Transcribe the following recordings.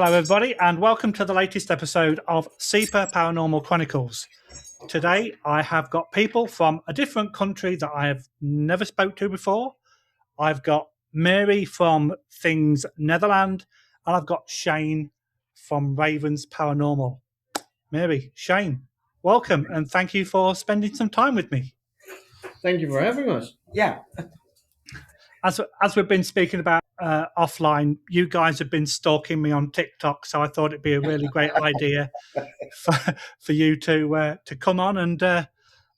Hello, everybody, and welcome to the latest episode of Super Paranormal Chronicles. Today, I have got people from a different country that I have never spoke to before. I've got Mary from Things Netherland, and I've got Shane from Ravens Paranormal. Mary, Shane, welcome, and thank you for spending some time with me. Thank you for having us. Yeah. As we've been speaking about offline, you guys have been stalking me on TikTok, so I thought it'd be a really great idea for you to come on and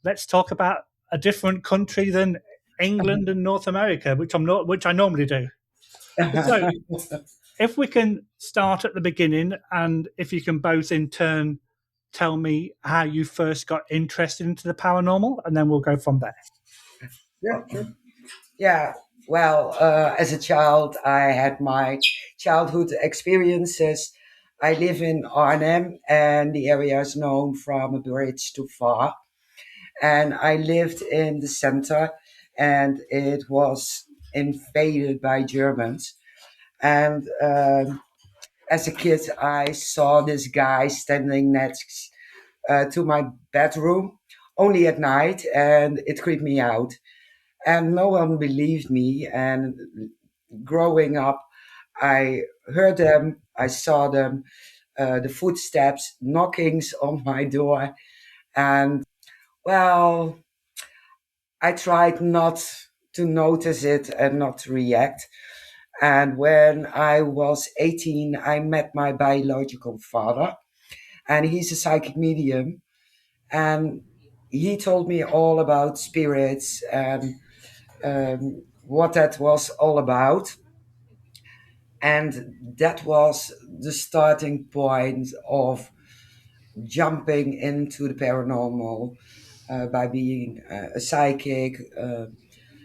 let's talk about a different country than England and North America, which I normally do. So, if we can start at the beginning, and if you can both in turn tell me how you first got interested into the paranormal, and then we'll go from there. Yeah, sure. Yeah. Well, as a child, I had my childhood experiences. I live in Arnhem, and the area is known from a bridge too far. And I lived in the center, and it was invaded by Germans. And as a kid, I saw this guy standing next to my bedroom only at night, and it creeped me out. And no one believed me. And growing up, I heard them, I saw them, the footsteps, knockings on my door. And well, I tried not to notice it and not to react. And when I was 18, I met my biological father, and he's a psychic medium. And he told me all about spirits and what that was all about. And that was the starting point of jumping into the paranormal by being a psychic,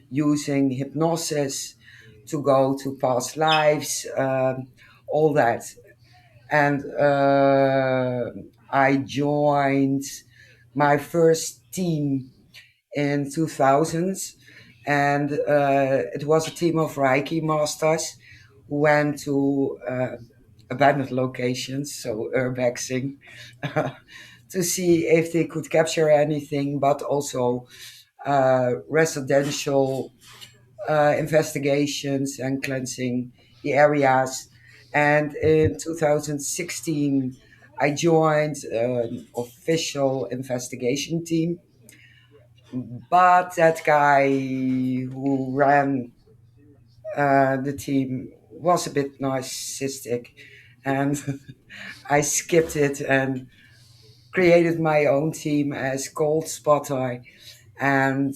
using hypnosis to go to past lives, all that. And I joined my first team in 2000, and it was a team of Reiki masters who went to abandoned locations, so urbexing, to see if they could capture anything, but also residential investigations and cleansing the areas. And in 2016, I joined an official investigation team, but that guy who ran the team was a bit narcissistic, and I skipped it and created my own team as Gold Spotter, and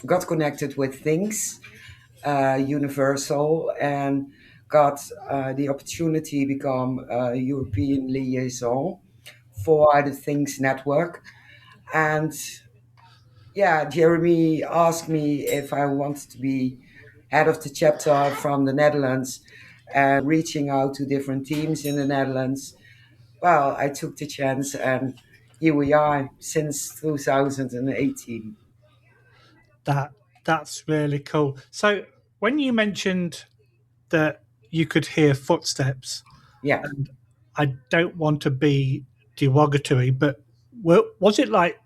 got connected with Things Universal, and got the opportunity to become a European liaison for the Things network. And yeah, Jeremy asked me if I wanted to be head of the chapter from the Netherlands and reaching out to different teams in the Netherlands. Well, I took the chance, and here we are since 2018. That's really cool. So when you mentioned that you could hear footsteps, Yeah. and I don't want to be derogatory, but was it like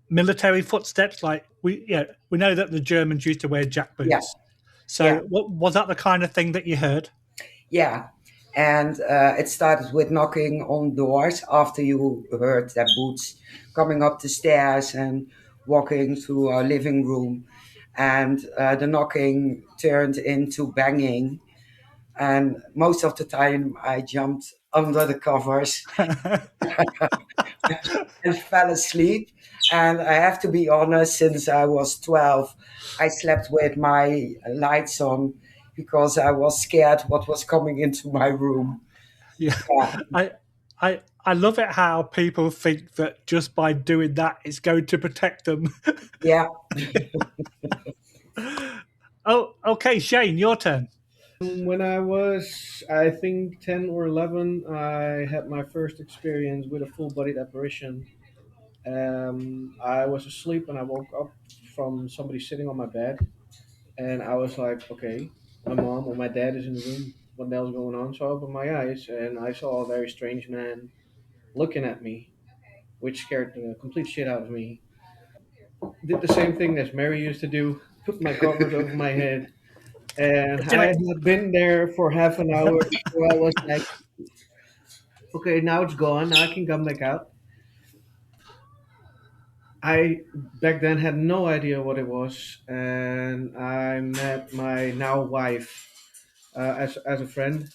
military footsteps? Like we know that the Germans used to wear jackboots. Yeah. So Yeah. what was that the kind of thing that you heard? Yeah. And it started with knocking on doors after you heard their boots coming up the stairs and walking through our living room. And the knocking turned into banging. And most of the time, I jumped under the covers and fell asleep. And I have to be honest, since I was 12, I slept with my lights on because I was scared what was coming into my room. Yeah, Yeah. I love it how people think that just by doing that it's going to protect them. Yeah. Oh, okay, Shane, your turn. When I was, I think, 10 or 11, I had my first experience with a full bodied apparition. I was asleep and I woke up from somebody sitting on my bed, and I was like, okay, my mom or my dad is in the room. what the hell's going on? So I opened my eyes and I saw a very strange man looking at me, which scared the complete shit out of me. Did the same thing as Mary used to do, put my covers over my head, and Do I it. had been there for half an hour before I was like, okay, now it's gone. Now I can come back out. I back then had no idea what it was, and I met my now wife as a friend.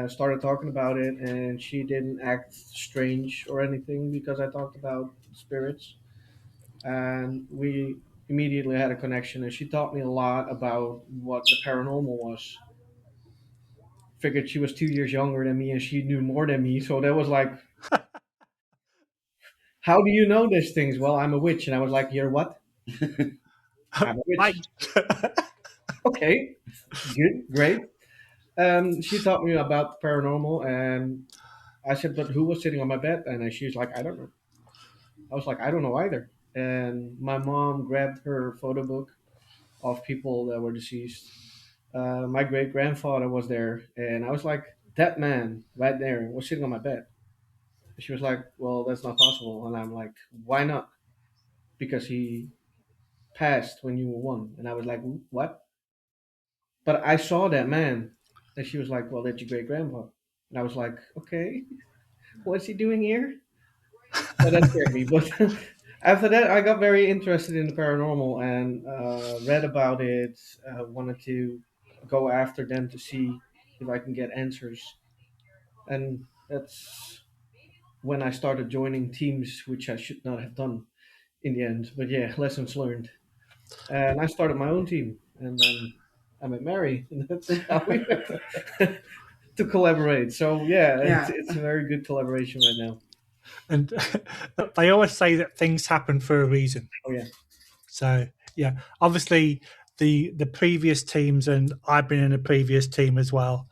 Started talking about it, and she didn't act strange or anything because I talked about spirits, and we immediately had a connection. And she taught me a lot about what the paranormal was. Figured she was 2 years younger than me, and she knew more than me, so that was like, how do you know these things? Well, I'm a witch, and I was like, you're what? I'm a Right. witch. Okay, good, great. She taught me about paranormal, and I said, "But who was sitting on my bed?" And she was like, "I don't know." I was like, "I don't know either." And my mom grabbed her photo book of people that were deceased. My great grandfather was there, and I was like, "That man right there was sitting on my bed." She was like, "Well, that's not possible," and I'm like, "Why not?" Because he passed when you were one, and I was like, "What?" But I saw that man, and she was like, "Well, that's your great grandpa," and I was like, "Okay." What's he doing here? So that scared me. But after that, I got very interested in the paranormal and read about it. Wanted to go after them to see if I can get answers. And that's when I started joining teams, which I should not have done in the end. But yeah, lessons learned. And I started my own team. And then I met Mary, and that's how we met to collaborate. So yeah, Yeah. it's a very good collaboration right now. And they always say that things happen for a reason. Oh yeah. So yeah, obviously the previous teams, and I've been in a previous team as well,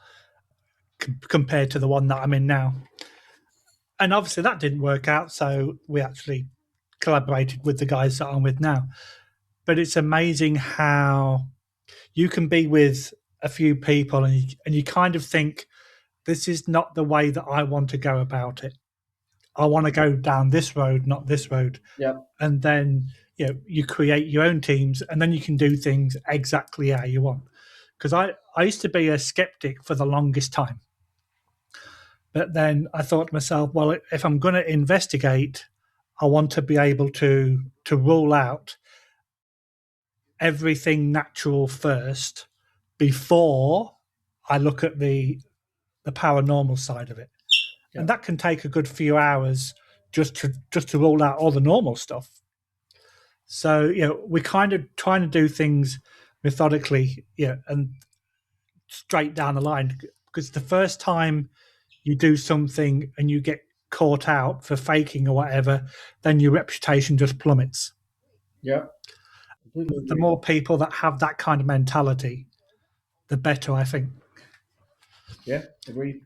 compared to the one that I'm in now. And obviously that didn't work out, so we actually collaborated with the guys that I'm with now. But it's amazing how you can be with a few people and you kind of think, this is not the way that I want to go about it. I want to go down this road, not this road. Yep. And then you create your own teams, and then you can do things exactly how you want. Because I used to be a skeptic for the longest time, but then I thought to myself, well, if I'm going to investigate, I want to be able to rule out everything natural first before I look at the paranormal side of it. Yep. And that can take a good few hours just to rule out all the normal stuff. So we're kind of trying to do things methodically, and straight down the line. Because the first time you do something and you get caught out for faking or whatever, then your reputation just plummets. Yep. Completely The agree. more people that have that kind of mentality, the better, I think. Yeah, agreed.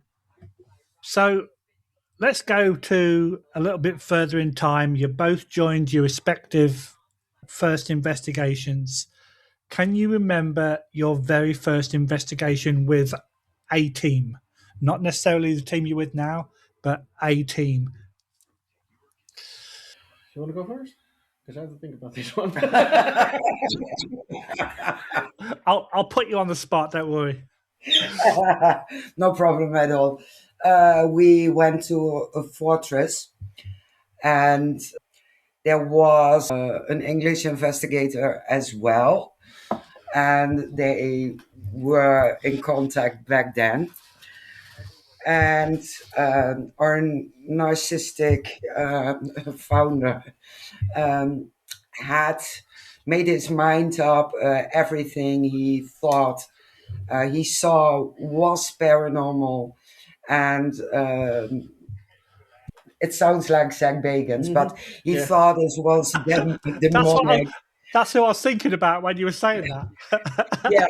So let's go to a little bit further in time. You both joined your respective first investigations. Can you remember your very first investigation with a team? Not necessarily the team you're with now, but a team. You want to go first? Because I have to think about this one. I'll put you on the spot, don't worry. No problem at all. We went to a fortress, and there was an English investigator as well, and they were in contact back then. And our narcissistic founder um, had made his mind up. Everything he thought he saw was paranormal, and it sounds like Zach Bagans, but he Yeah. thought it was demonic. That's who I was thinking about when you were saying that. Yeah,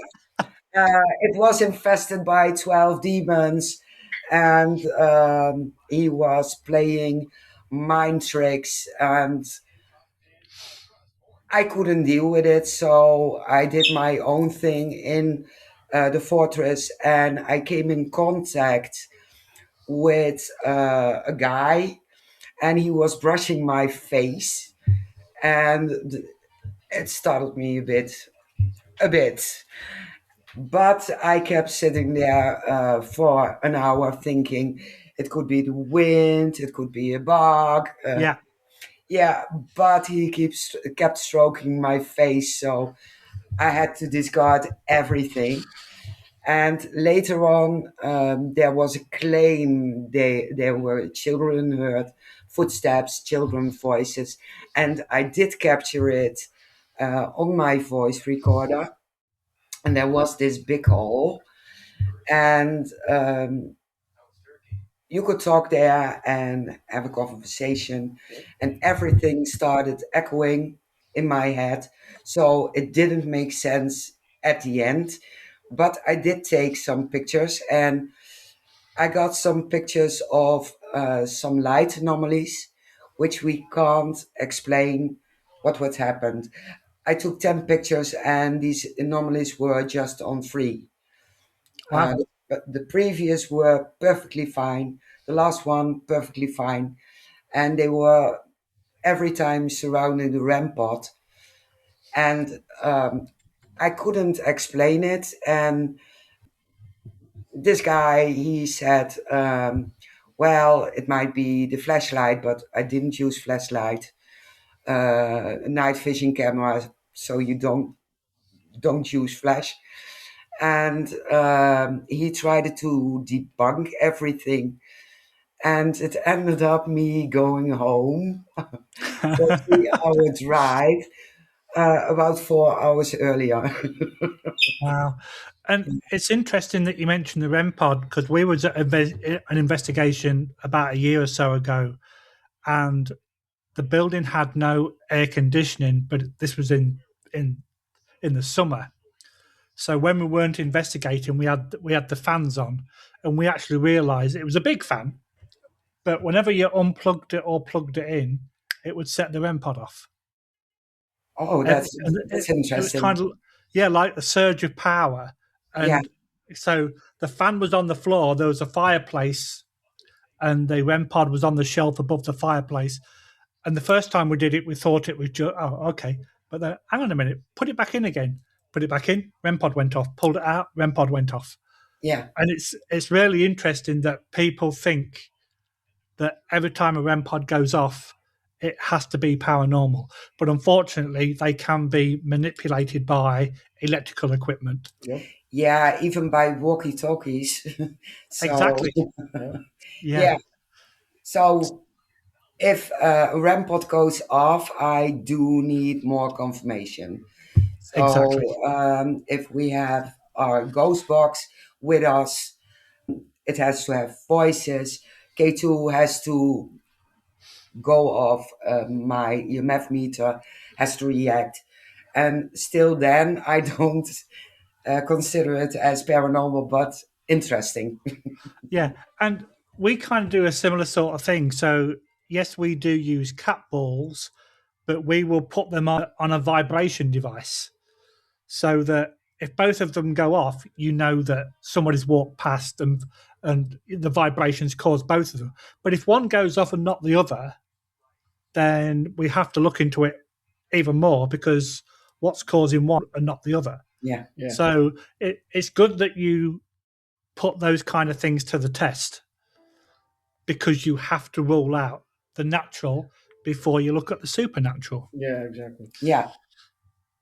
it was infested by 12 demons, and he was playing mind tricks, and I couldn't deal with it, so I did my own thing in the fortress, and I came in contact with a guy, and he was brushing my face, and it startled me a bit. But I kept sitting there for an hour thinking it could be the wind, it could be a bug. Yeah. Yeah, but he kept stroking my face, so I had to discard everything. And later on, there was a claim there were children heard footsteps, children voices, and I did capture it on my voice recorder. And there was this big hole, and you could talk there and have a conversation, and everything started echoing in my head. So it didn't make sense at the end, but I did take some pictures, and I got some pictures of some light anomalies, which we can't explain what would happen. I took 10 pictures, and these anomalies were just on free. Wow. But the previous were perfectly fine. The last one, perfectly fine. And they were every time surrounding the rampart. And I couldn't explain it. And this guy, he said, well, it might be the flashlight, but I didn't use flashlight. Night vision camera, so you don't use flash. And he tried to debunk everything, and it ended up me going home for a 3 hour drive, about 4 hours earlier. Wow. And it's interesting that you mentioned the REM pod because we was at an investigation about a year or so ago, and the building had no air conditioning, but this was in in the summer. So when we weren't investigating, we had the fans on, and we actually realised it was a big fan, but whenever you unplugged it or plugged it in, it would set the REM pod off. Oh, And that's it was interesting. kind of, yeah, like a surge of power. Yeah, And so the fan was on the floor. There was a fireplace, and the REM pod was on the shelf above the fireplace. And the first time we did it, we thought it was just, oh, okay. But then, hang on a minute, put it back in again. Put it back in, REM pod went off. Pulled it out, REM pod went off. yeah, And it's really interesting that people think that every time a REM pod goes off, it has to be paranormal. But unfortunately, they can be manipulated by electrical equipment. Yep. yeah, even by walkie talkies. So, Exactly. Yeah. Yeah, yeah, so if a REM pod goes off, I do need more confirmation. So, exactly. if we have our ghost box with us, it has to have voices. K2 has to go off, my EMF meter has to react. And still, then I don't consider it as paranormal, but interesting. Yeah. And we kind of do a similar sort of thing. So, yes, we do use cat balls, but we will put them on a vibration device so that if both of them go off, you know that somebody's walked past and the vibrations cause both of them. But if one goes off and not the other, then we have to look into it even more because what's causing one and not the other. Yeah, Yeah. So it's good that you put those kind of things to the test because you have to rule out the natural before you look at the supernatural. Yeah. Exactly. yeah.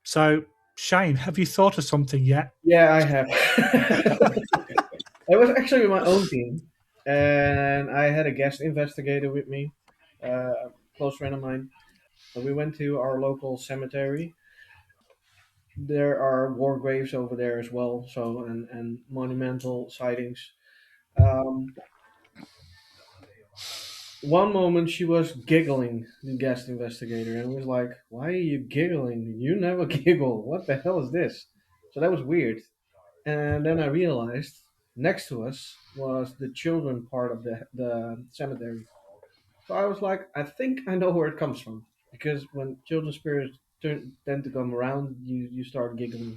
So, Shane, have you thought of something yet? Yeah, I have. I was actually with my own team, and I had a guest investigator with me, a close friend of mine. And we went to our local cemetery. There are war graves over there as well, so and monumental sightings. Um, One moment she was giggling, the guest investigator, and I was like, "Why are you giggling? You never giggle. What the hell is this?" So that was weird. And then I realized next to us was the children part of the cemetery. So I was like, I think I know where it comes from. Because when children spirits tend to come around, you start giggling,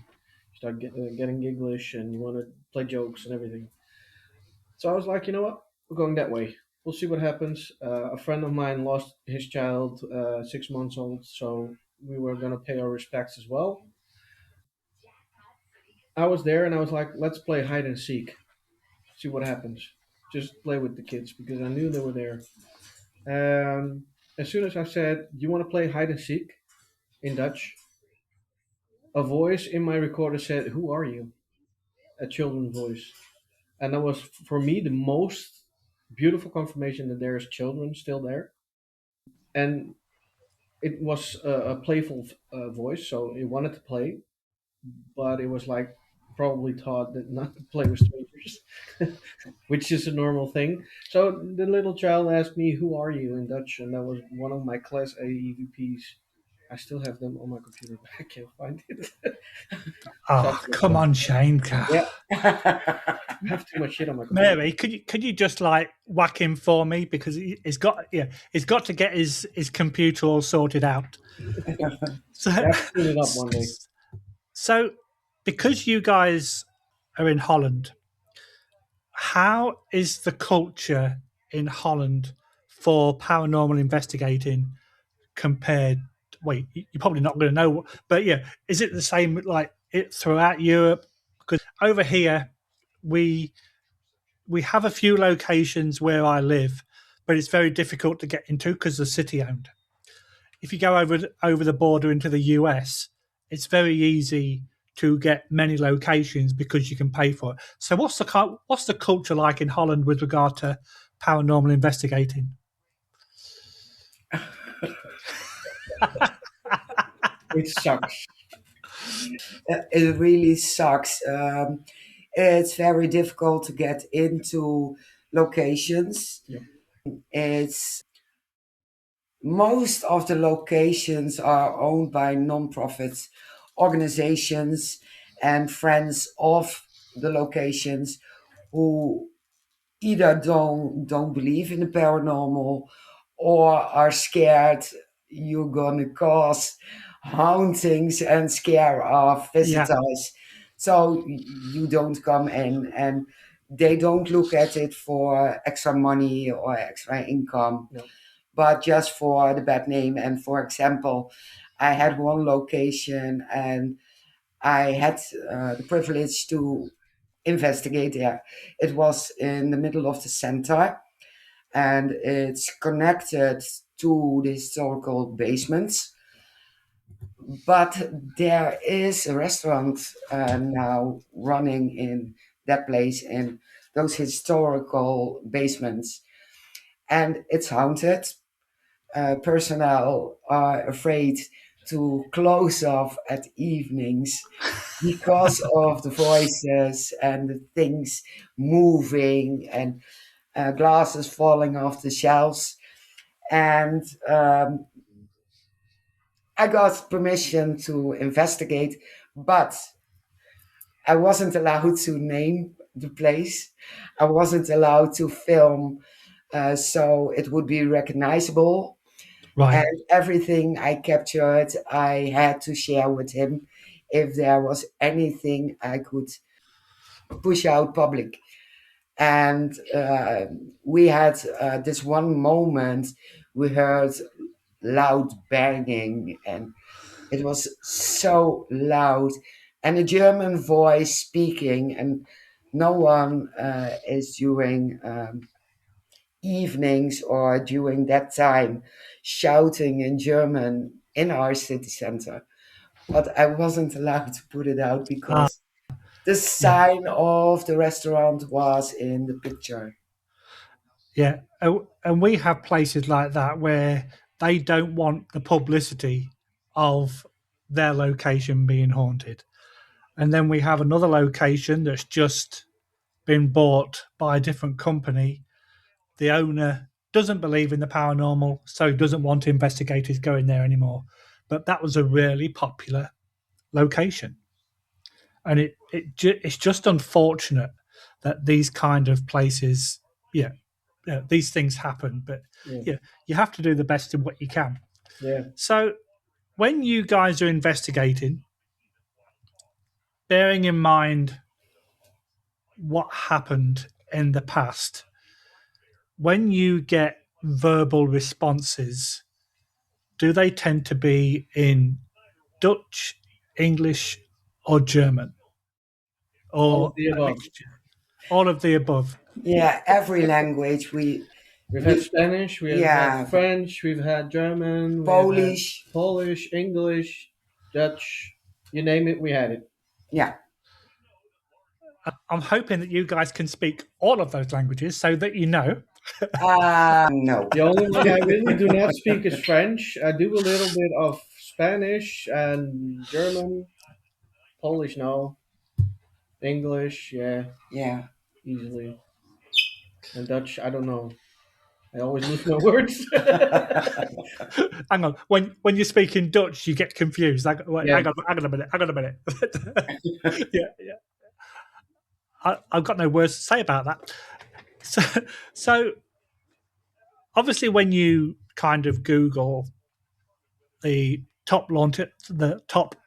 you start getting gigglish, and you want to play jokes and everything. So I was like, you know what, we're going that way. We'll see what happens. A friend of mine lost his child, 6 months old, so we were gonna pay our respects as well. I was there, and I was like, let's play hide and seek, see what happens. Just play with the kids because I knew they were there. As soon as I said, "You want to play hide and seek?" in Dutch, a voice in my recorder said, "Who are you?" A children's voice, and that was for me the most beautiful confirmation that there's children still there. And it was a playful voice, so it wanted to play, but it was like probably taught that not to play with strangers, which is a normal thing. So the little child asked me, "Who are you?" in Dutch, and that was one of my Class A EVPs. I still have them on my computer, but I can't find it. Oh, come on, Shane. Yeah, I have too much shit on my computer. Mary, could you just like whack him for me, because he's got to get his computer all sorted out. So, I have to clean it up one day. So, because you guys are in Holland, how is the culture in Holland for paranormal investigating compared? Wait, you're probably not going to know, but yeah, is it the same like it throughout Europe? Because over here, we have a few locations where I live, but it's very difficult to get into because they're city owned. If you go over the border into the US, it's very easy to get many locations because you can pay for it. So what's the culture like in Holland with regard to paranormal investigating? It sucks. It really sucks. It's very difficult to get into locations. Yeah. It's most of the locations are owned by non-profit organizations and friends of the locations who either don't believe in the paranormal or are scared you're gonna cause hauntings and scare off visitors. So you don't come in, and they don't look at it for extra money or extra income, No. but just for the bad name. And for example, I had one location and I had the privilege to investigate there. It was in the middle of the center, and it's connected to the historical basements. But there is a restaurant now running in that place in those historical basements, and it's haunted. Personnel are afraid to close off at evenings because of the voices and the things moving and glasses falling off the shelves. And I got permission to investigate, but I wasn't allowed to name the place. I wasn't allowed to film, so it would be recognizable. Right. And everything I captured, I had to share with him if there was anything I could push out public. And we had this one moment, we heard loud banging, and it was so loud, and a German voice speaking, and no one is during evenings or during that time shouting in German in our city center. But I wasn't allowed to put it out because the sign of the restaurant was in the picture. Yeah. And we have places like that where they don't want the publicity of their location being haunted. And then we have another location that's just been bought by a different company. The owner doesn't believe in the paranormal, so doesn't want investigators going there anymore. But that was a really popular location. And it's just unfortunate that these kind of places, these things happen. But Yeah. you have to do the best of what you can. Yeah. So when you guys are investigating, bearing in mind what happened in the past, when you get verbal responses, do they tend to be in Dutch, English, or German? All of Or the a above. mixture? All of the above. Yeah, every language We've had we Spanish, we have yeah, had French, we've had German, we have had Polish. Polish, English, Dutch, you name it, we had it. Yeah. I'm hoping that you guys can speak all of those languages so that you know. No. The only one I really do not speak is French. I do a little bit of Spanish and German. Polish, no. English, yeah, Yeah. easily. And Dutch, I don't know. I always lose my words. Hang on. When you speak in Dutch, you get confused. Wait, Yeah. hang on a minute. Yeah, yeah. I've got no words to say about that. So obviously, when you kind of Google the top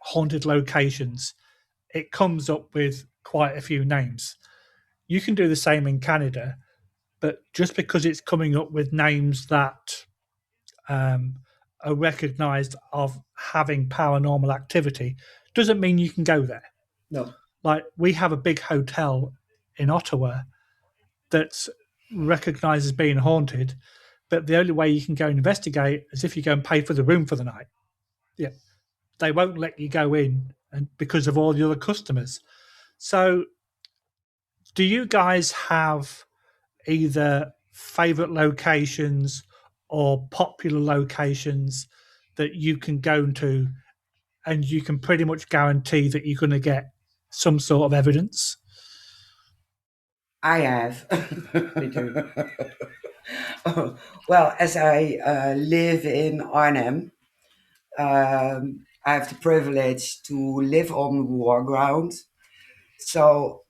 haunted locations, it comes up with quite a few names. You can do the same in Canada, but just because it's coming up with names that are recognised of having paranormal activity doesn't mean you can go there. No. Like we have a big hotel in Ottawa that's recognised as being haunted, but the only way you can go and investigate is if you go and pay for the room for the night. Yeah, they won't let you go in, and because of all the other customers. So, do you guys have either favourite locations or popular locations that you can go to, and you can pretty much guarantee that you're going to get some sort of evidence? I have. Me too. Well, as I live in Arnhem, I have the privilege to live on the war ground. So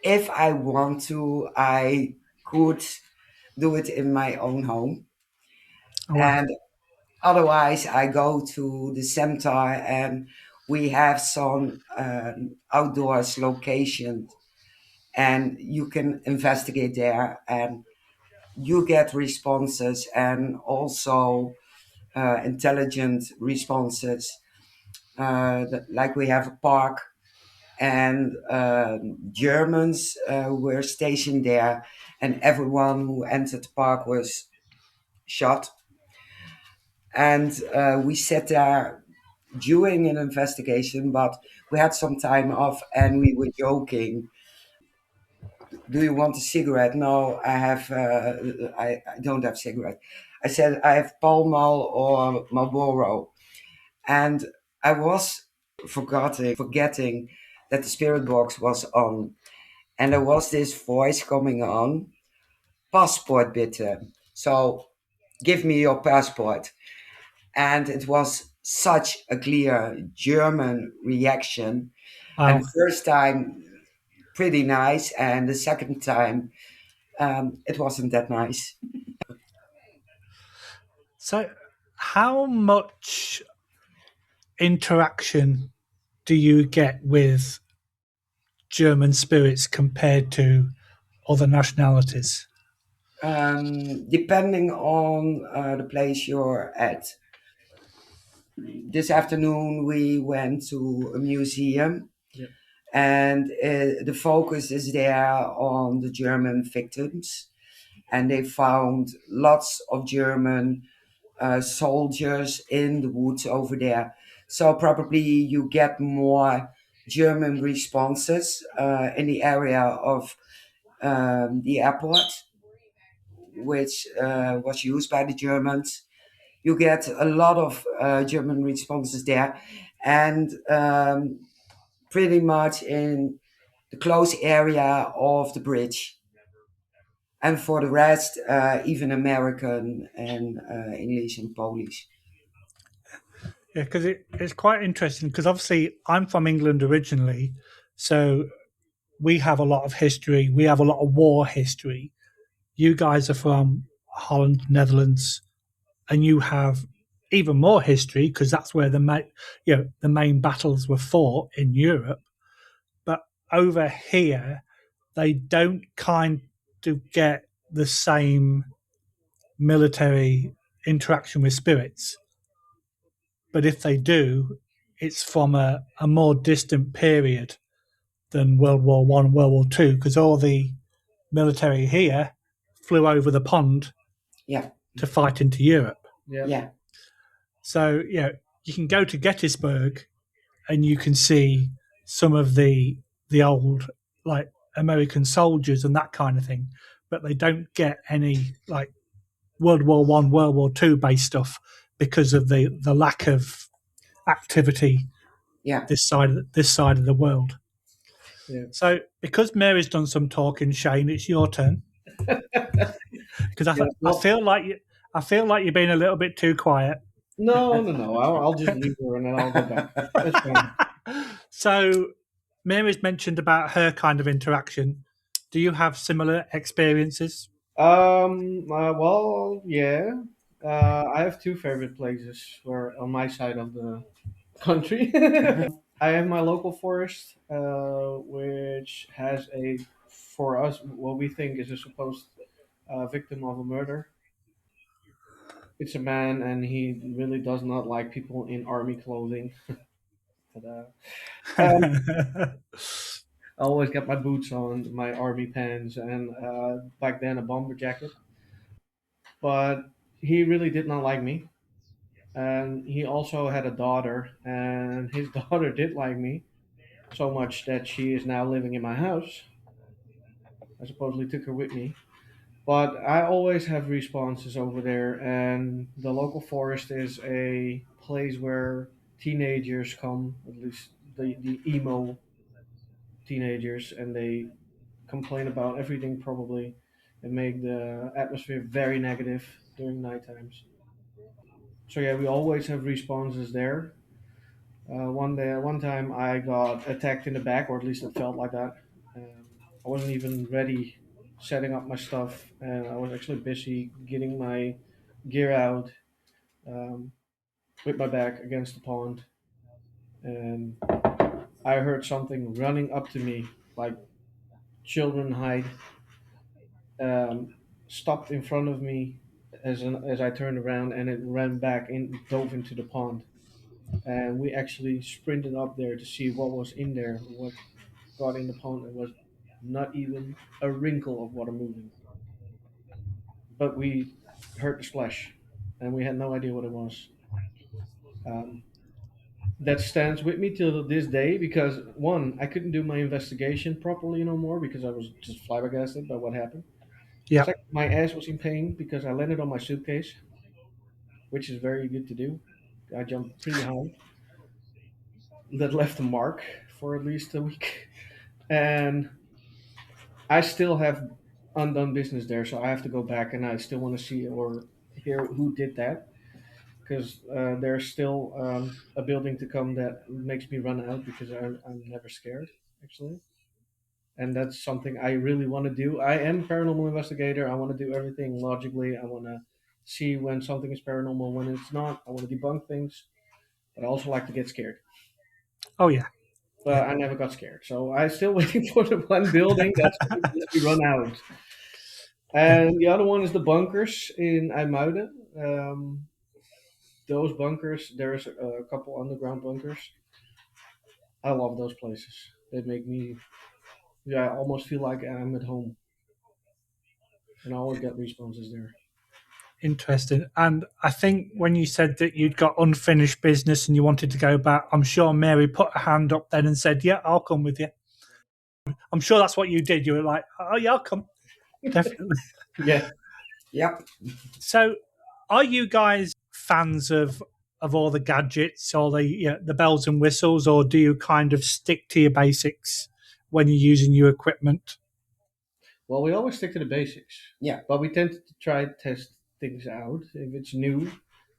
if I want to, I could do it in my own home. Oh, wow. And otherwise, I go to the cemetery and we have some outdoors locations and you can investigate there and you get responses and also intelligent responses. Like we have a park and Germans were stationed there and everyone who entered the park was shot. And we sat there during an investigation, but we had some time off and we were joking. Do you want a cigarette? No, I have. I don't have cigarette. I said I have Pall Mall or Marlboro, and I was forgetting that the spirit box was on, and there was this voice coming on, passport bitte. So give me your passport, and it was such a clear German reaction. Wow. And the first time, pretty nice, and the second time, it wasn't that nice. So, how much interaction do you get with German spirits compared to other nationalities? Depending on the place you're at. This afternoon, we went to a museum, Yep. and the focus is there on the German victims. And they found lots of German soldiers in the woods over there. So probably you get more German responses in the area of the airport, which was used by the Germans. You get a lot of German responses there, and pretty much in the close area of the bridge. And for the rest, even American and English and Polish. Yeah, because it's quite interesting because obviously I'm from England originally, so we have a lot of history. We have a lot of war history. You guys are from Holland, Netherlands, and you have even more history because that's where the main battles were fought in Europe. over here, they don't kind of get the same military interaction with spirits. But if they do, it's from a more distant period than World War One, World War Two, because all the military here flew over the pond Yeah. to fight into Europe. Yeah. So, you can go to Gettysburg and you can see some of the old, like, American soldiers and that kind of thing, but they don't get any, like, World War One, World War Two based stuff because of the lack of activity Yeah. this side of the world. Yeah. So, because Mary's done some talking, Shane, it's your turn. Because I feel like you're being a little bit too quiet. No. I'll just leave her and then I'll go back. That's fine. So, Mary's mentioned about her kind of interaction. Do you have similar experiences? Well, yeah. I have two favorite places for on my side of the country. I have my local forest, which has for us, what we think is a supposed victim of a murder. It's a man, and he really does not like people in army clothing. Ta-da. I always got my boots on, my army pants, and back then a bomber jacket. But he really did not like me. And he also had a daughter, and his daughter did like me so much that she is now living in my house. I supposedly took her with me. But I always have responses over there, and the local forest is a place where teenagers come, at least the emo teenagers, and they complain about everything probably and make the atmosphere very negative during night times. So yeah, we always have responses there. One time I got attacked in the back, or at least it felt like that. I wasn't even ready setting up my stuff, and I was actually busy getting my gear out um, with my back against the pond, and I heard something running up to me, like children hide, um, stopped in front of me as I turned around, and it ran back and dove into the pond. And we actually sprinted up there to see what was in there, what got in the pond. It was not even a wrinkle of water moving. But we heard the splash, and we had no idea what it was. Um, that stands with me till this day because one, I couldn't do my investigation properly no more because I was just flabbergasted by what happened. Yeah. Second, my ass was in pain because I landed on my suitcase, which is very good to do. I jumped pretty high. That left a mark for at least a week, and I still have undone business there, so I have to go back, and I still want to see or hear who did that because there's still a building to come that makes me run out because I'm never scared actually, and that's something I really want to do. I am a paranormal investigator. I want to do everything logically. I want to see when something is paranormal, when it's not. I want to debunk things, but I also like to get scared. Oh, yeah. But I never got scared, so I'm still waiting for the one building that's going to let me run out. And the other one is the bunkers in IJmuiden. Those bunkers, there's a couple underground bunkers. I love those places. They make me, yeah, I almost feel like I'm at home. And I always get responses there. Interesting. And I think when you said that you'd got unfinished business and you wanted to go back, I'm sure Mary put her hand up then and said, "Yeah, I'll come with you." I'm sure that's what you did. You were like, "Oh, yeah, I'll come." Definitely. Yeah. Yep. So, are you guys fans of all the gadgets, or the bells and whistles, or do you kind of stick to your basics when you're using your equipment? Well, we always stick to the basics. Yeah. But we tend to try to test things out. If it's new,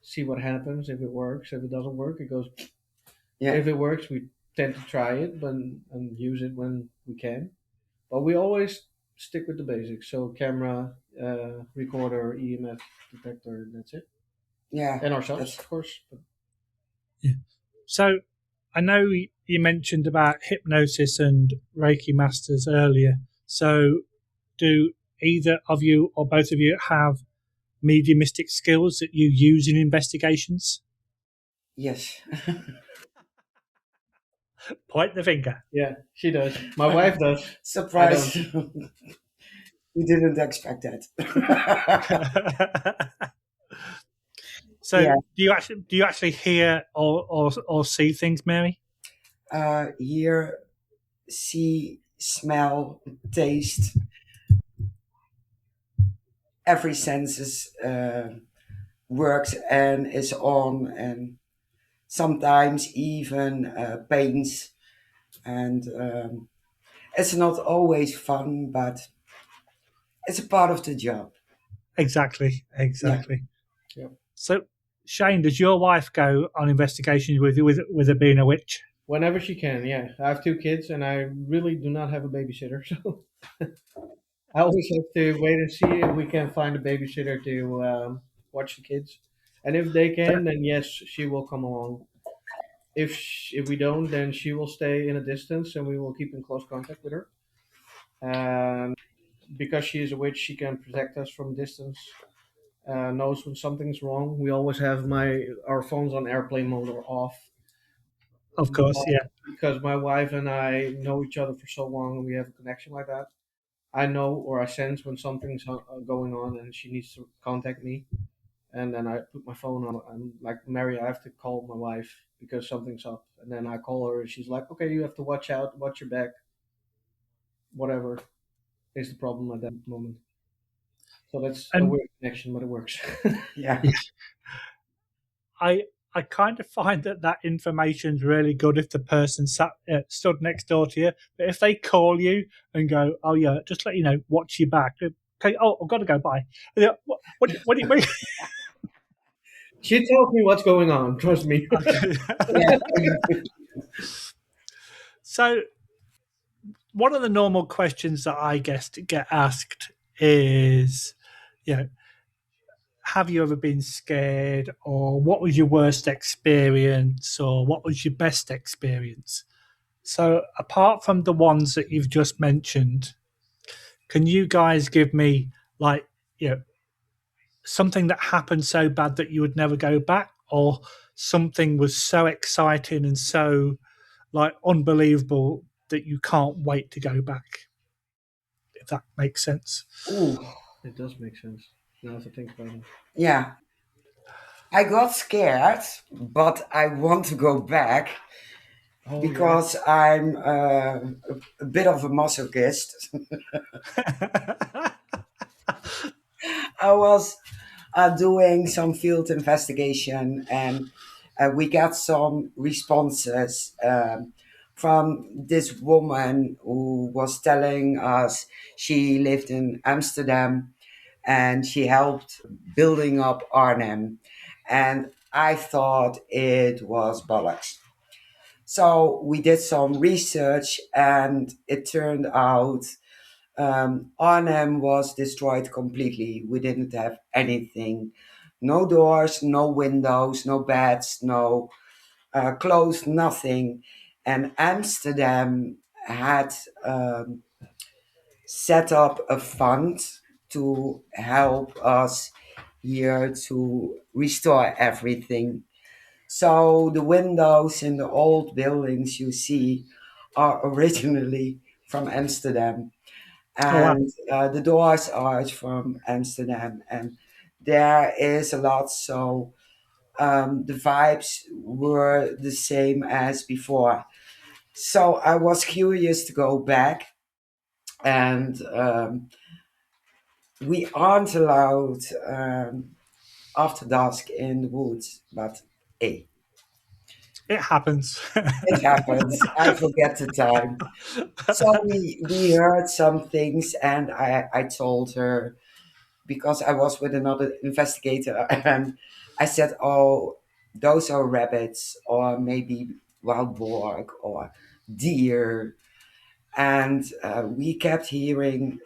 see what happens. If it works, if it doesn't work, it goes. Yeah. If it works, we tend to try it and use it when we can. But we always stick with the basics. So camera, recorder, EMF detector, that's it. Yeah. And ourselves, of course. But So I know you mentioned about hypnosis and Reiki masters earlier. So, do either of you or both of you have mediumistic skills that you use in investigations? Yes. Point the finger. Yeah, she does. My wife does. Surprise. We didn't expect that. So, Yeah. do you actually hear or see things, Mary? Hear, see, smell, taste. Every senses works and is on, and sometimes even pains. And it's not always fun, but it's a part of the job. Exactly. Yeah. Yeah. So, Shane, does your wife go on investigations with you with her being a witch? Whenever she can, yeah. I have 2 kids, and I really do not have a babysitter, so I always have to wait and see if we can find a babysitter to watch the kids. And if they can, then yes, she will come along. If we don't, then she will stay in a distance, and we will keep in close contact with her. And because she is a witch, she can protect us from distance. Knows when something's wrong. We always have our phones on airplane mode or off. Of course, yeah. Because my wife and I know each other for so long, and we have a connection like that. I know or I sense when something's going on, and she needs to contact me. And then I put my phone on. I'm like, Mary, I have to call my wife because something's up. And then I call her, and she's like, okay, you have to watch out, watch your back, whatever is the problem at that moment. So that's a And weird connection, but it works. Yeah. I kind of find that information's really good if the person stood next door to you. But if they call you and go, "Oh yeah, just let you know, watch your back." Okay, oh, I've got to go. Bye. What do you mean? She tells me what's going on. Trust me. Yeah. So, one of the normal questions that I guess to get asked is, you know, have you ever been scared, or what was your worst experience, or what was your best experience? So, apart from the ones that you've just mentioned, can you guys give me like, you know, something that happened so bad that you would never go back, or something was so exciting and so like unbelievable that you can't wait to go back? If that makes sense. Ooh. It does make sense now to think about it. Yeah. I got scared, but I want to go back Oh, because I'm a bit of a masochist. I was doing some field investigation, and we got some responses from this woman who was telling us she lived in Amsterdam and she helped building up Arnhem. And I thought it was bollocks. So we did some research, and it turned out Arnhem was destroyed completely. We didn't have anything. No doors, no windows, no beds, no clothes, nothing. And Amsterdam had set up a fund to help us here to restore everything. So the windows in the old buildings you see are originally from Amsterdam, Oh wow. and the doors are from Amsterdam, and there is a lot. So the vibes were the same as before. So I was curious to go back, and we aren't allowed after dusk in the woods, but hey, It happens. it happens. I forget the time. So we heard some things, and I told her because I was with another investigator, and I said, "Oh, those are rabbits, or maybe wild boar, or deer," and we kept hearing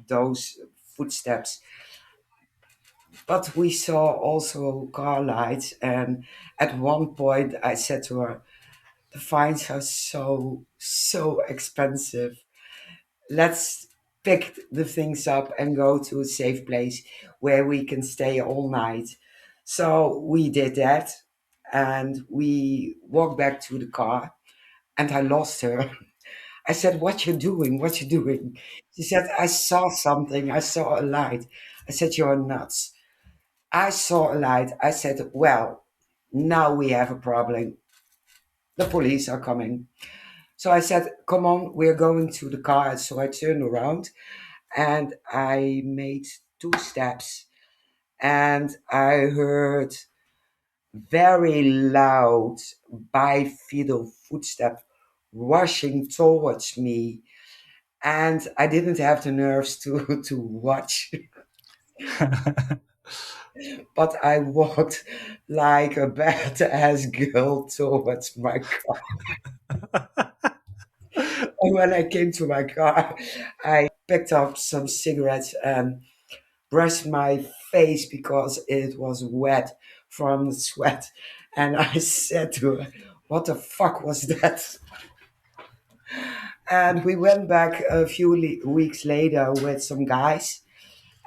those footsteps. But we saw also car lights, and at one point I said to her, The fines are so expensive. Let's pick the things up and go to a safe place where we can stay all night. So we did that, and we walked back to the car, and I lost her. I said, "What you doing? What you doing?" She said, "I saw something. I saw a light." I said, "You're nuts." I saw a light. I said, "Well, now we have a problem. The police are coming." So I said, "Come on, we're going to the car." So I turned around and I made 2 steps, and I heard very loud bipedal footsteps rushing towards me. And I didn't have the nerves to watch, but I walked like a badass girl towards my car. And when I came to my car, I picked up some cigarettes and brushed my face because it was wet from the sweat. And I said to her, "What the fuck was that?" And we went back a few weeks later with some guys,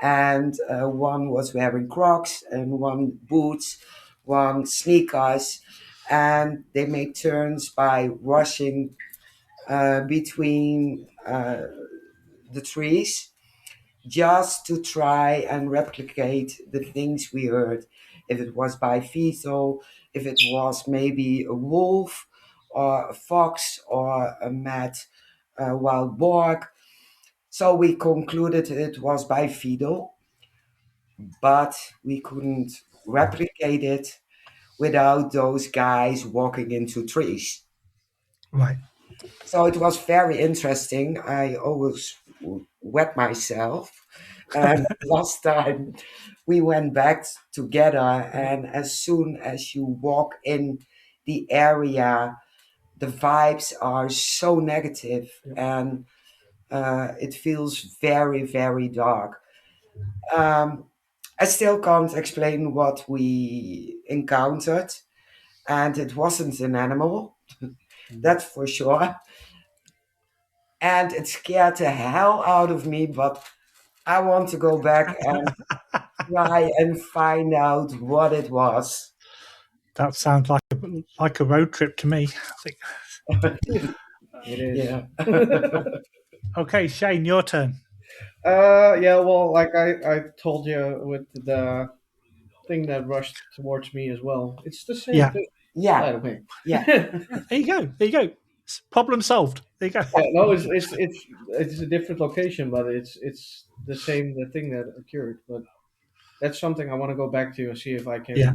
and one was wearing Crocs and one boots, one sneakers, and they made turns by rushing between the trees just to try and replicate the things we heard. If it was bipedal, if it was maybe a wolf or a fox or a mad wild boar. So we concluded it was bipedal, but we couldn't replicate it without those guys walking into trees. Right. So it was very interesting. I always wet myself. And last time we went back together, and as soon as you walk in the area, the vibes are so negative, and it feels very, very dark. Um, I still can't explain what we encountered, and it wasn't an animal, that's for sure. And it scared the hell out of me, but I want to go back and try and find out what it was. That sounds like a road trip to me. I think. It is. Yeah. Okay, Shane, your turn. Yeah, well, like I told you with the thing that rushed towards me as well. It's the same Yeah. thing. By Yeah. the way. Yeah. There you go. There you go. Problem solved. There you go. Yeah, no, it's a different location, but it's the same the thing that occurred. But that's something I want to go back to and see if I can, Yeah.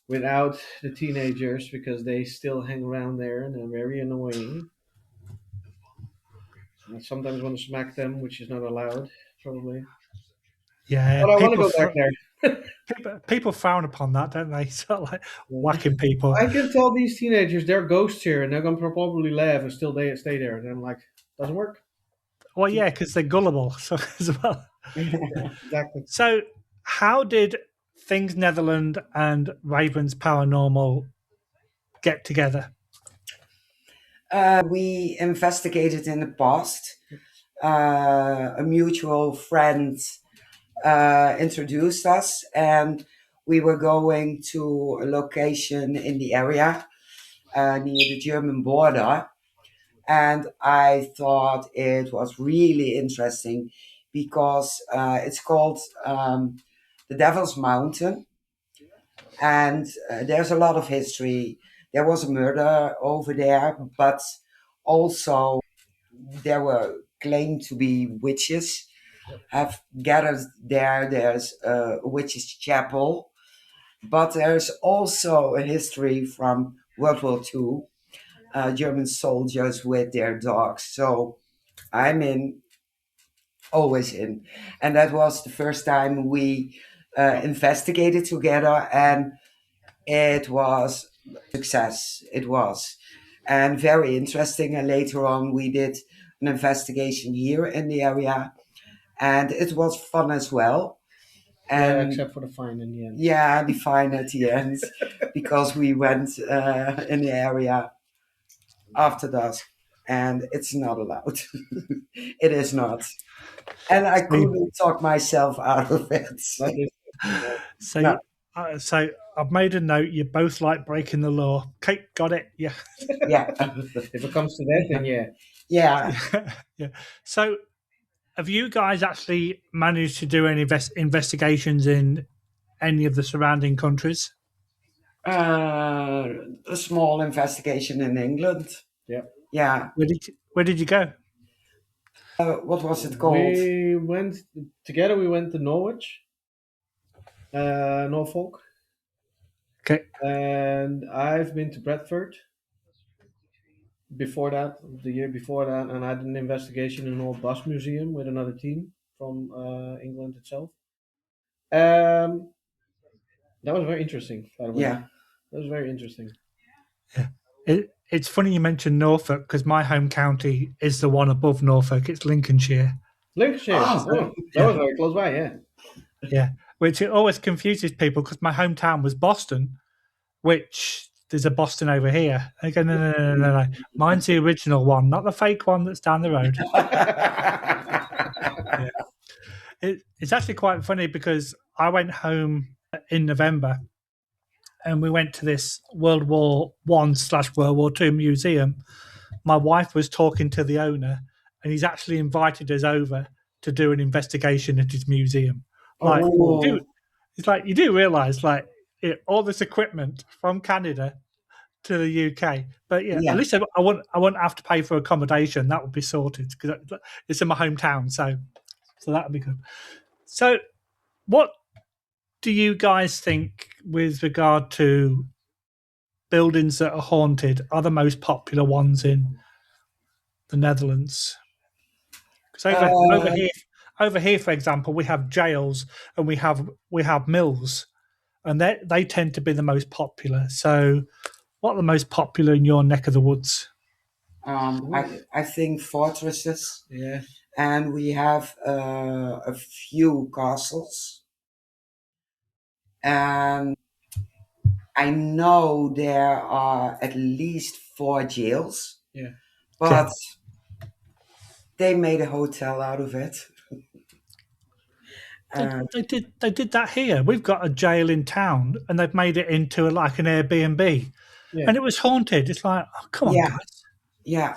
without the teenagers, because they still hang around there and they're very annoying. I sometimes want to smack them, which is not allowed, probably. Yeah. But I want to go back there. People frown upon that, don't they? Sort of like Yeah. whacking people. I can tell these teenagers they're ghosts here, and they're gonna probably laugh and still they stay there. And I'm like, doesn't work. Well, yeah, because they're gullible so, as well. Exactly. So, how did Things Netherland and Ravens Paranormal get together? We investigated in the past. A mutual friend introduced us, and we were going to a location in the area near the German border. And I thought it was really interesting because it's called the Devil's Mountain, and there's a lot of history. There was a murder over there, but also there were claimed to be witches have gathered there. There's a witches' chapel, but there's also a history from World War II, German soldiers with their dogs. So I'm in, always in. And that was the first time we investigated together, and it was a success. It was. And very interesting. And later on, we did an investigation here in the area, and it was fun as well. Yeah, And except for the fine in the end. yeah, the fine at the end, because we went in the area after dusk, and it's not allowed. It is not. And I couldn't talk myself out of it. Not this. So, No. so I've made a note. You both like breaking the law. Okay, got it. Yeah, Yeah. If it comes to that, then yeah. Yeah. yeah. So, have you guys actually managed to do any investigations in any of the surrounding countries? A small investigation in England. Yeah. Yeah. Where did you go? What was it called? We went together. We went to Norwich, Norfolk, Okay. and I've been to Bradford. Before that, the year before that, and I did an investigation in an old bus museum with another team from England itself. That was very interesting, by the way. Yeah. That was very interesting. It's funny you mentioned Norfolk because my home county is the one above Norfolk. It's Lincolnshire. Lincolnshire. Oh. That was very close by, yeah. Yeah, which it always confuses people because my hometown was Boston, which there's a Boston over here. I go, no. Mine's the original one, not the fake one that's down the road. Yeah. It's actually quite funny because I went home in November and we went to this World War One/World War II museum. My wife was talking to the owner and he's actually invited us over to do an investigation at his museum. Like, it's like you do realize, like, all this equipment from Canada to the UK, but yeah. At least I wouldn't have to pay for accommodation. That would be sorted because it's in my hometown, so that would be good. So, what do you guys think with regard to buildings that are haunted are the most popular ones in the Netherlands? Because over here, for example, we have jails and we have mills, and they tend to be the most popular. So, what are the most popular in your neck of the woods? I think fortresses. Yeah. And we have a few castles. And I know there are at least 4 jails. Yeah. But they made a hotel out of it. They did that here. We've got a jail in town, and they've made it into like an Airbnb, and it was haunted. It's like, oh, come on, guys. Yeah,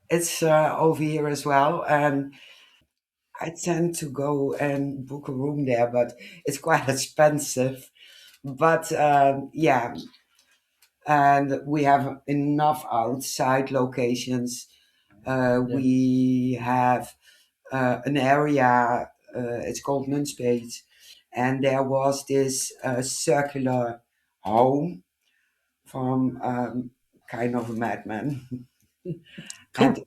it's over here as well, and I tend to go and book a room there, but it's quite expensive. But yeah, and we have enough outside locations. We have an area. It's called Nunspeet, and there was this circular home from kind of a madman. Cool. And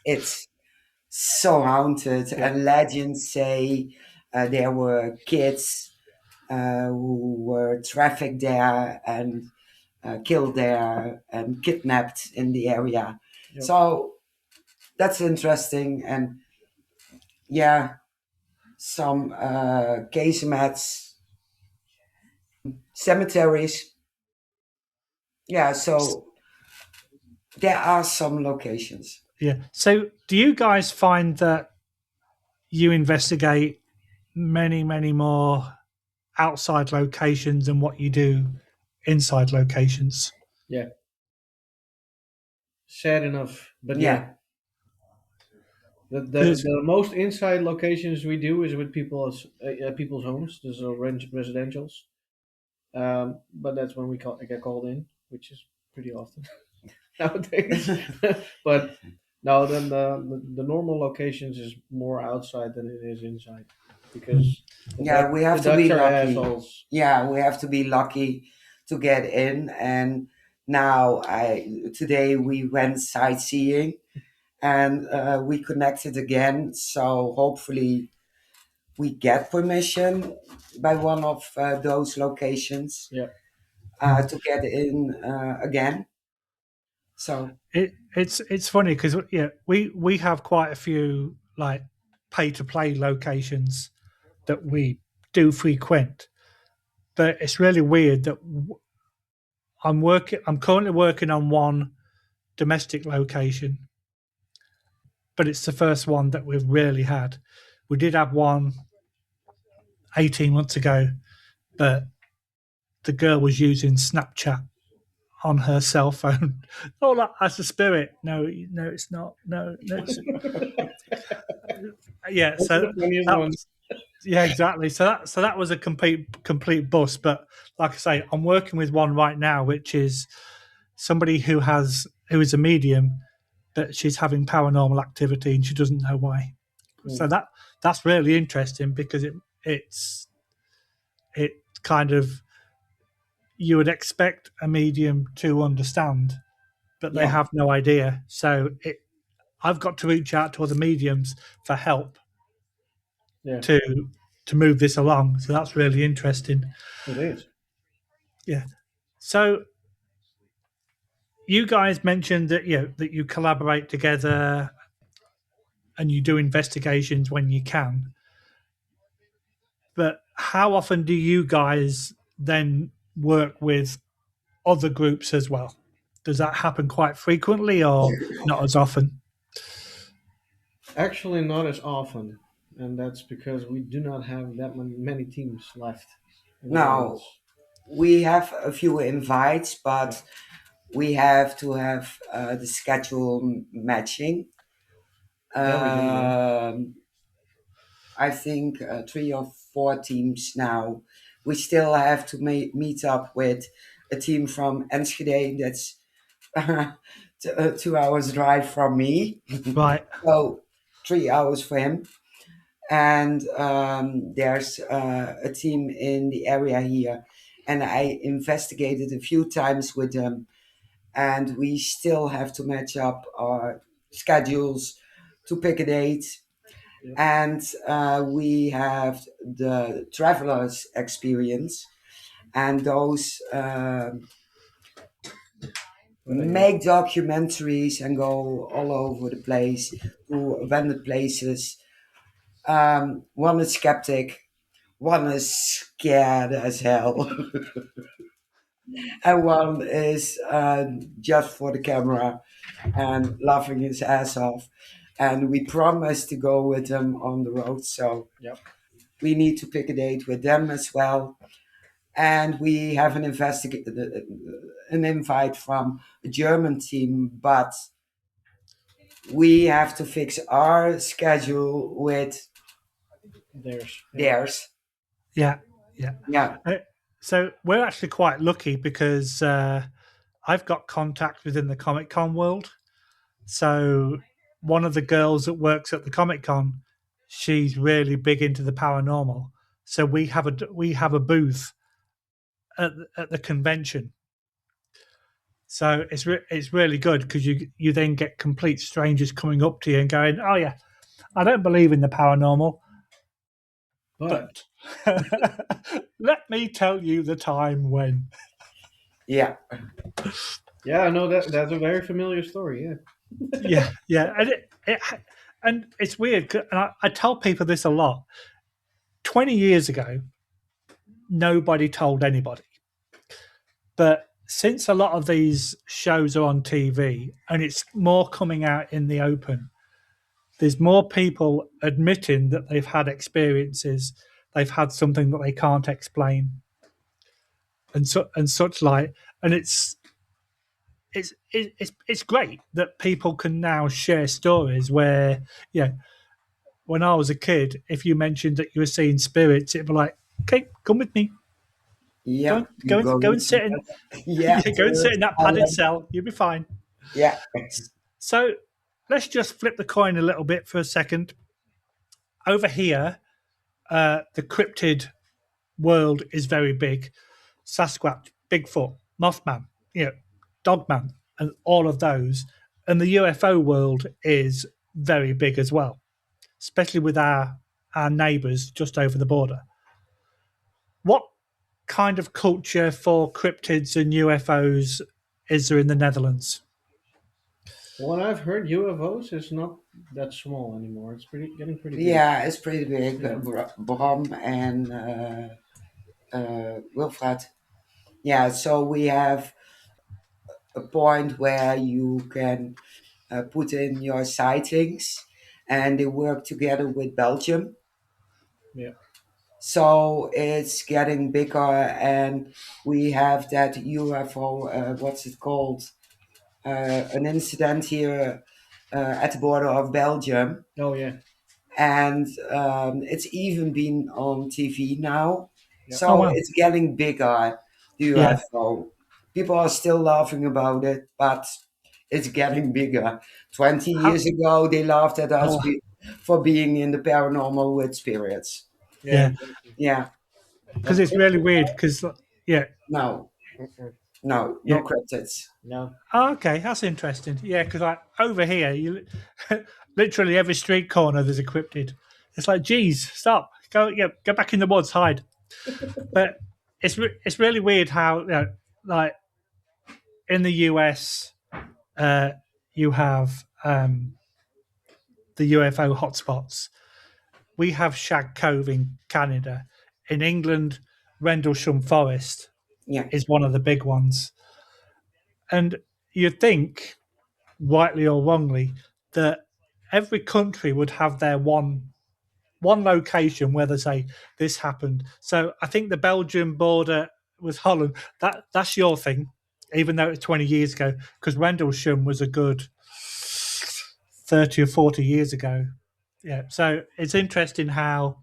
it's so haunted, and legends say there were kids who were trafficked there and killed there and kidnapped in the area. Yep. So that's interesting. And yeah, some casemates, cemeteries. Yeah, so there are some locations. Yeah. So, do you guys find that you investigate many, many more outside locations than what you do inside locations? Yeah. Sad enough, but Yeah. The most inside locations we do is with people's homes. There's residentials, but that's when we get called in, which is pretty often nowadays. But no, then the normal locations is more outside than it is inside, because we have to be Dutch are lucky. assholes. Yeah, we have to be lucky to get in. And now today we went sightseeing and we connected again. So hopefully we get permission by one of those locations to get in again. So it's funny because we have quite a few like pay to play locations that we do frequent, but it's really weird that I'm currently working on one domestic location, but it's the first one that we've really had. We did have one 18 months ago, but the girl was using Snapchat on her cell phone. Oh, that's a spirit. No, it's not. No, it's, yeah. Those are So the funniest that ones. yeah, exactly. So that was a complete bust. But like I say, I'm working with one right now, which is somebody who is a medium, but she's having paranormal activity and she doesn't know why. So that's really interesting because it kind of, you would expect a medium to understand, but they Yeah. have no idea. So I've got to reach out to other mediums for help Yeah, to move this along. So that's really interesting. it is. Yeah. So you guys mentioned that that you collaborate together and you do investigations when you can. But how often do you guys then work with other groups as well? Does that happen quite frequently or not as often? Actually, not as often, and that's because we do not have that many teams left in the Now, Netherlands. we have a few invites, but Yeah. we have to have the schedule matching. Yeah, we do. Yeah. I think 3 or 4 teams now. We still have to meet up with a team from Enschede that's 2 hours drive from me. Right. So 3 hours for him. And there's a team in the area here. And I investigated a few times with them. And we still have to match up our schedules to pick a date. Yeah. And we have the travelers experience, and those make documentaries and go all over the place to abandoned places. One is skeptic, one is scared as hell, and one is just for the camera and laughing his ass off. And we promised to go with them on the road, so Yep. we need to pick a date with them as well. And we have an invite from a German team, but we have to fix our schedule with There's. theirs. Yeah. Yeah. Yeah, So we're actually quite lucky because I've got contacts within the Comic Con world. So one of the girls that works at the Comic Con, she's really big into the paranormal. So we have a booth at the convention. So it's really good because you then get complete strangers coming up to you and going, "Oh yeah, I don't believe in the paranormal, But but let me tell you the time when." yeah, yeah, I know that's a very familiar story. Yeah. Yeah, and it's weird. And I tell people this a lot. 20 years ago, nobody told anybody, but since a lot of these shows are on TV and it's more coming out in the open, there's more people admitting that they've had experiences, they've had something that they can't explain, and such like. And it's great that people can now share stories where, when I was a kid, if you mentioned that you were seeing spirits, it'd be like, okay, come with me, yeah. You go and sit in, yeah, go and sit in that padded cell, you'll be fine. yeah, So let's just flip the coin a little bit for a second. Over here, the cryptid world is very big. Sasquatch, Bigfoot, Mothman, Dogman, and all of those. And the UFO world is very big as well, especially with our neighbours just over the border. What kind of culture for cryptids and UFOs is there in the Netherlands? What I've heard, UFOs is not that small anymore. It's getting pretty big. yeah. It's pretty big. Yeah. Bram and Wilfred. Yeah, so we have a point where you can put in your sightings, and they work together with Belgium. Yeah. So it's getting bigger, and we have that UFO, what's it called? An incident here at the border of Belgium. Oh yeah. And it's even been on TV now. Yeah. Oh So wow. it's getting bigger, the Yeah. UFO. People are still laughing about it, but it's getting bigger. 20 How, years ago, they laughed at us oh, for being in the paranormal with spirits. Yeah. yeah. Exactly. Yeah, Because But it's really weird. Because yeah, no, mm-mm. no, yeah. no cryptids. No. Oh, okay, that's interesting. Yeah, because like over here, you literally every street corner there's a cryptid. It's like, geez, stop, go back in the woods, hide. But it's really weird how like in the US, uh, you have the UFO hotspots. We have Shag Cove in Canada. In England, Rendlesham Forest Yeah, is one of the big ones. And you'd think, rightly or wrongly, that every country would have their one location where they say this happened. So I think the Belgian border with Holland, that's your thing, even though it's 20 years ago, because Rendlesham was a good 30 or 40 years ago. Yeah. So it's interesting how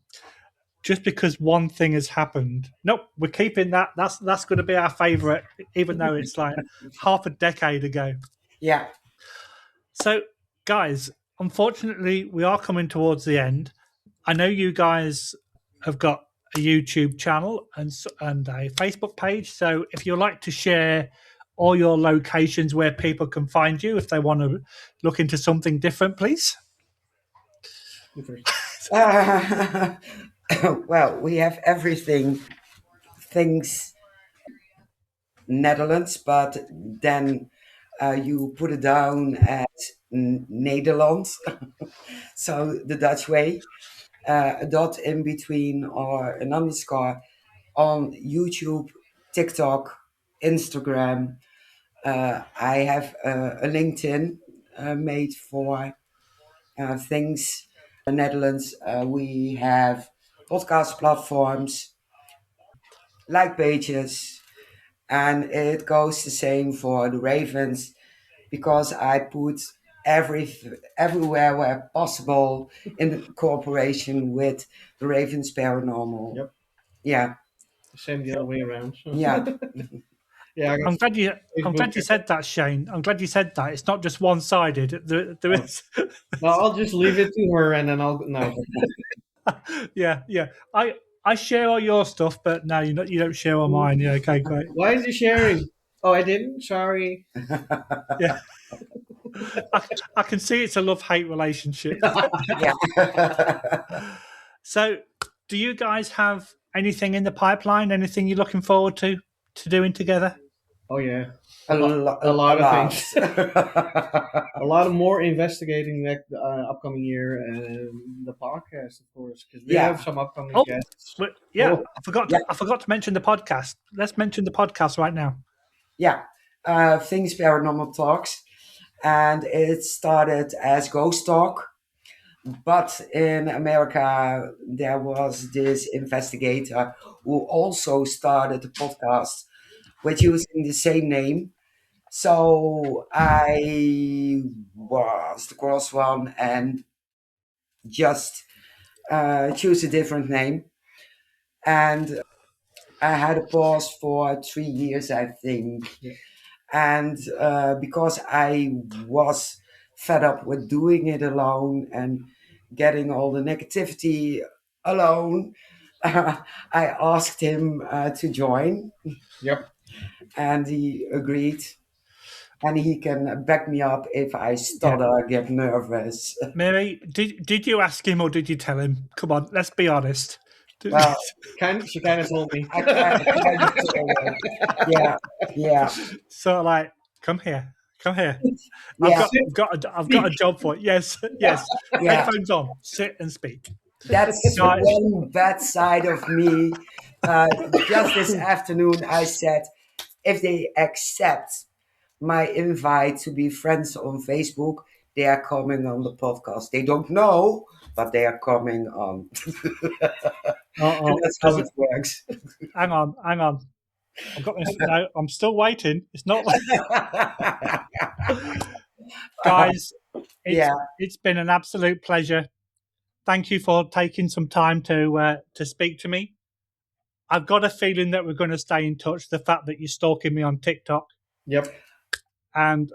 just because one thing has happened, nope, we're keeping that. That's going to be our favourite, even though it's like half a decade ago. yeah, So, guys, unfortunately, we are coming towards the end. I know you guys have got a YouTube channel and a Facebook page. So, if you'd like to share all your locations where people can find you, if they want to look into something different, please. You first. well, we have everything. Things Netherlands, but then you put it down as Nederland, so the Dutch way, a dot in between or an underscore on YouTube, TikTok, Instagram. I have a LinkedIn made for Things Netherlands. We have podcast platforms, like pages, and it goes the same for the Ravens because I put everywhere where possible in cooperation with the Ravens Paranormal. Yep. Yeah, Same the other way around. So. yeah, Yeah. I got I'm glad you. I'm Facebook. glad you said that, Shane. I'm glad you said that. It's not just one-sided. There Oh. is. No, I'll just leave it to her, and then I'll no. Yeah. I share all your stuff, but no, you don't share all mine. Yeah. Okay. Great. Why is he sharing? Oh, I didn't. Sorry. Yeah. I can see it's a love-hate relationship. yeah. So, do you guys have anything in the pipeline? Anything you're looking forward to doing together? Oh yeah. a, A lot of things. things. A lot of more investigating upcoming year, the podcast, of course, because we Yeah. have some upcoming Oh, guests. yeah. Oh. I forgot to mention the podcast. Let's mention the podcast right now. Yeah, Things Paranormal Talks, and it started as Ghost Talk, but in America there was this investigator who also started a podcast with using the same name. So I was the cross one and just choose a different name, and I had a pause for 3 years, I think. Yeah. And because I was fed up with doing it alone and getting all the negativity alone, I asked him to join, Yep. and he agreed. And he can back me up if I stutter, get nervous. Mary, did you ask him or did you tell him? Come on, let's be honest. Well, She kind of told me. I kind of yeah, yeah, So like, come here. yeah, I've got a job for you. Yes. yeah. Headphones on. Sit and speak. That's Guys. one bad side of me. Just this afternoon, I said, if they accept my invite to be friends on Facebook, they are coming on the podcast. They don't know, but they are coming on. That's how it works. Hang on. I've got this. No, I'm still waiting. It's not guys. It's been an absolute pleasure. Thank you for taking some time to speak to me. I've got a feeling that we're going to stay in touch. The fact that you're stalking me on TikTok. Yep. And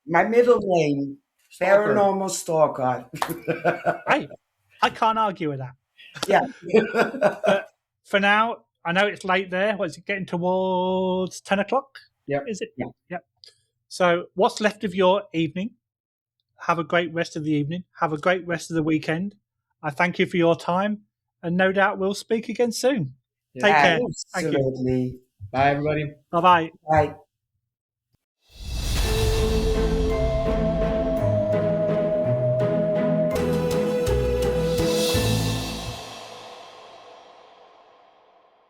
my middle name, Paranormal Stalker. Hey, I can't argue with that. Yeah. But for now, I know it's late there. What is it, getting towards 10 o'clock? Yep. Is it? Yeah. Yep. So what's left of your evening? Have a great rest of the evening. Have a great rest of the weekend. I thank you for your time, and no doubt we'll speak again soon. Take care. Absolutely. Thank you. Bye, everybody. Bye-bye. Bye.